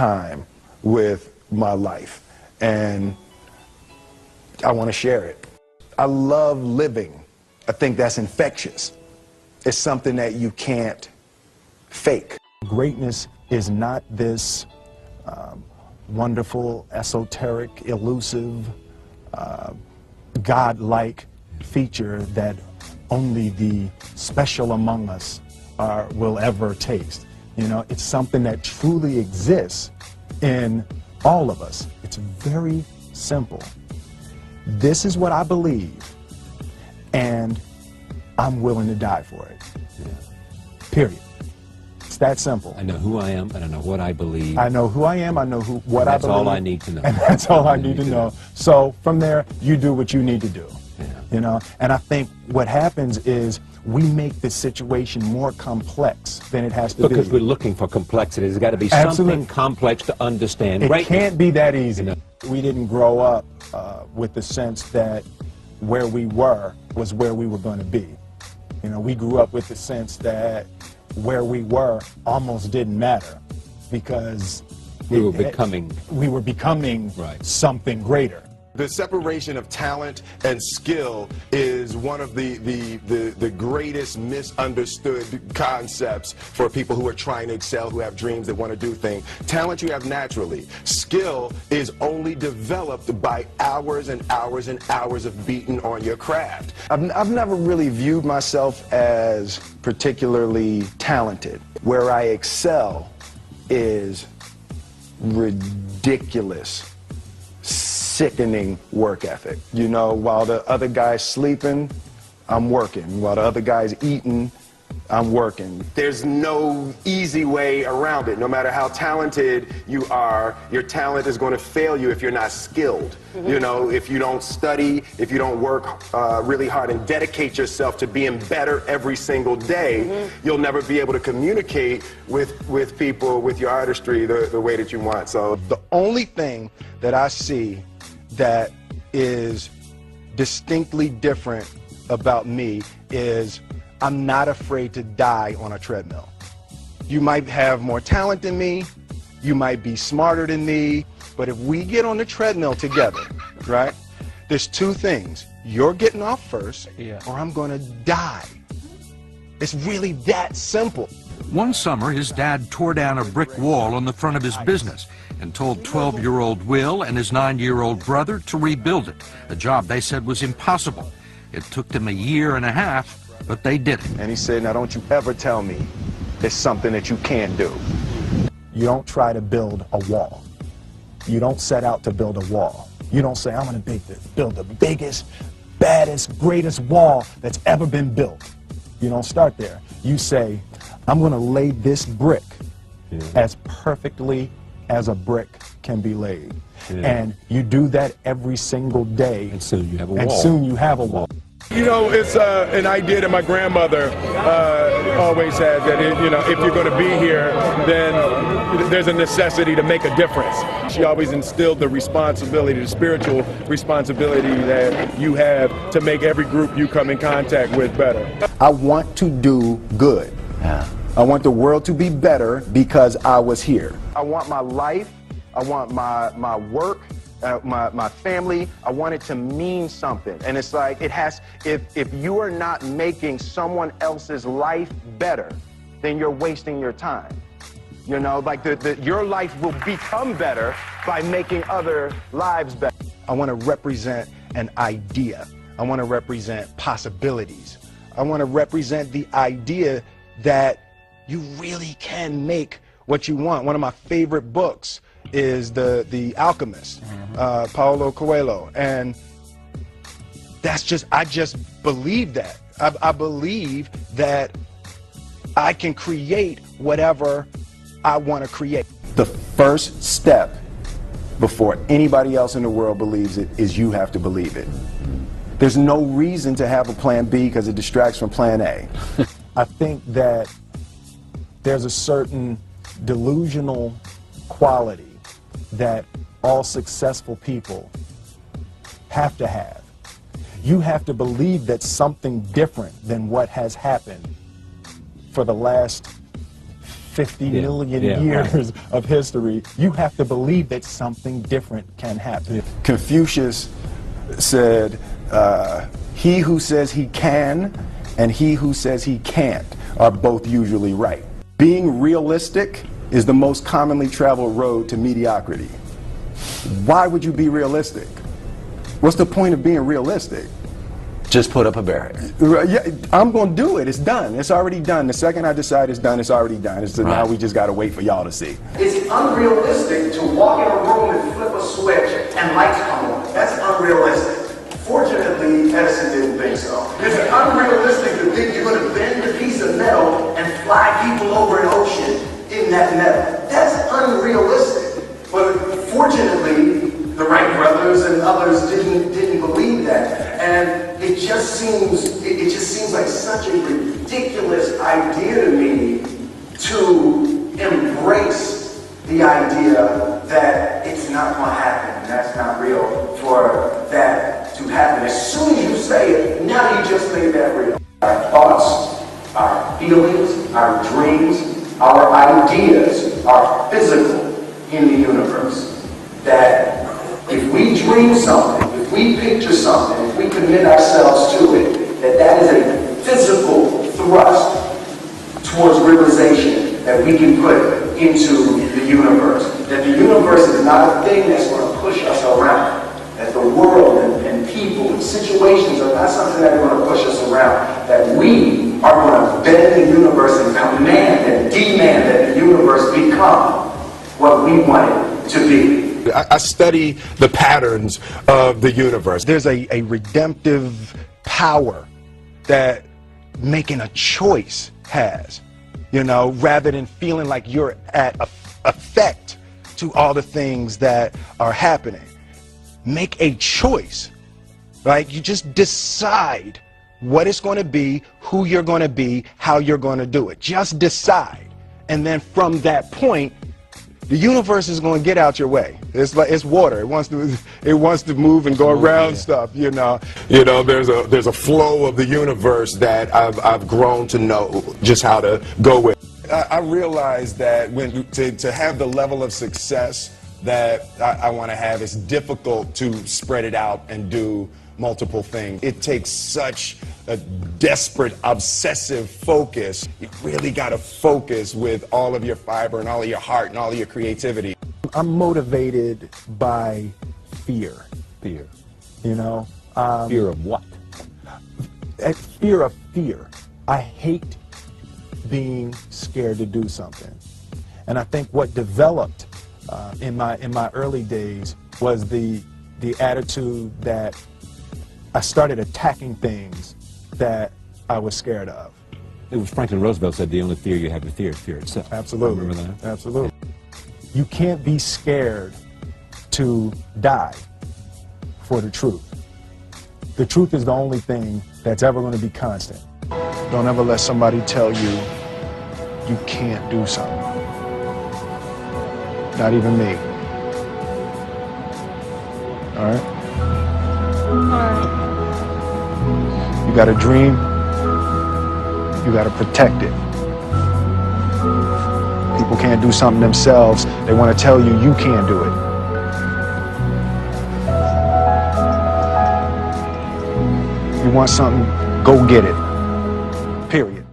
time with my life, and I want to share it. I love living. I think that's infectious. It's something that you can't fake. Greatness is not this wonderful, esoteric, elusive, God-like feature that only the special among us will ever taste. You know, it's something that truly exists in all of us. It's very simple. This is what I believe, and I'm willing to die for it. Yeah. Period. It's that simple. I know who I am, and I know what I believe. I know who I am, I know what I believe. That's all I need to know. And that's all I need to know. So from there, you do what you need to do. Yeah. You know, and I think what happens is we make the situation more complex than it has to be. Because we're looking for complexity. There's got to be something complex to understand. It can't be that easy. You know? We didn't grow up with the sense that where we were was where we were going to be. You know, we grew up with the sense that where we were almost didn't matter because we were becoming right. Something greater. The separation of talent and skill is one of the greatest misunderstood concepts for people who are trying to excel, who have dreams, that want to do things. Talent you have naturally. Skill is only developed by hours and hours and hours of beating on your craft. I've never really viewed myself as particularly talented. Where I excel is ridiculous, sickening work ethic. You know, while the other guy's sleeping, I'm working. While the other guy's eating, I'm working. There's no easy way around it. No matter how talented you are, your talent is going to fail you if you're not skilled. Mm-hmm. You know, if you don't study, if you don't work really hard and dedicate yourself to being better every single day, mm-hmm. you'll never be able to communicate with people, with your artistry, the way that you want. So the only thing that I see that is distinctly different about me is I'm not afraid to die on a treadmill. You might have more talent than me, you might be smarter than me, but if we get on the treadmill together, right, there's two things. You're getting off first, or I'm gonna die. It's really that simple. One summer, his dad tore down a brick wall on the front of his business and told 12-year-old Will and his 9-year-old brother to rebuild it, a job they said was impossible. It took them 1.5 years, but they did it. And he said, now don't you ever tell me it's something that you can't do. You don't try to build a wall. You don't set out to build a wall. You don't say, I'm going to build the biggest, baddest, greatest wall that's ever been built. You don't start there. You say, I'm going to lay this brick as perfectly as a brick can be laid. And you do that every single day. And soon you have a wall. And soon you have a wall. You know, it's an idea that my grandmother always had, that if you're going to be here, then there's a necessity to make a difference. She always instilled the responsibility, the spiritual responsibility that you have to make every group you come in contact with better. I want to do good. Yeah. I want the world to be better because I was here. I want my life, I want my work, my family, I want it to mean something. And it's like, if you are not making someone else's life better, then you're wasting your time. You know, like your life will become better by making other lives better. I want to represent an idea. I want to represent possibilities. I want to represent the idea that you really can make what you want. One of my favorite books is The Alchemist, Paulo Coelho, and I just believe that. I believe that I can create whatever I want to create. The first step before anybody else in the world believes it is you have to believe it. There's no reason to have a plan B because it distracts from plan A. I think that there's a certain delusional quality that all successful people have to have. You have to believe that something different than what has happened for the last 50 million years of history, you have to believe that something different can happen. Confucius said, he who says he can and he who says he can't are both usually right. Being realistic is the most commonly traveled road to mediocrity. Why would you be realistic? What's the point of being realistic? Just put up a barrier. Yeah, I'm going to do it. It's done. It's already done. The second I decide it's done, it's already done. Now we just got to wait for y'all to see. It's unrealistic to walk in a room and flip a switch and lights come on. That's unrealistic. Fortunately, Edison didn't think so. It's unrealistic to think you're going to bend a piece of metal and fly people over an ocean in that metal. That's unrealistic. But fortunately, the Wright brothers and others didn't believe that. And it just seems like such a ridiculous idea to me to embrace the idea that it's not going to happen and that's not real for that to happen. As soon as you say it, now you just made that real. Our thoughts, our feelings, our dreams, our ideas are physical in the universe. That if we dream something, if we picture something, if we commit ourselves to it, that is a physical thrust towards realization that we can put into the universe. That the universe is not a thing that's going to push us around. That the world and people and situations are not something that are going to push us around. That we are going to bend the universe and command and demand that the universe become what we want it to be. I study the patterns of the universe. There's a redemptive power that making a choice has, you know, rather than feeling like you're at effect to all the things that are happening. Make a choice. Like, you just decide what it's going to be, who you're going to be, how you're going to do it. Just decide. And then from that point, the universe is going to get out your way. It's like it's water. It wants to move and go around stuff. You know. There's a flow of the universe that I've grown to know just how to go with. I realized that to have the level of success that I want to have, it's difficult to spread it out and do multiple things. It takes such a desperate, obsessive focus. You really got to focus with all of your fiber and all of your heart and all of your creativity. I'm motivated by fear. Fear. You know? Fear of what? Fear of fear. I hate being scared to do something. And I think what developed in my early days was the attitude that I started attacking things that I was scared of. It was Franklin Roosevelt said the only fear you have to fear is fear itself. Absolutely. Remember that? Absolutely. You can't be scared to die for the truth. The truth is the only thing that's ever going to be constant. Don't ever let somebody tell you you can't do something. Not even me. All right? You got a dream, you got to protect it. People can't do something themselves. They want to tell you you can't do it. You want something, go get it. Period.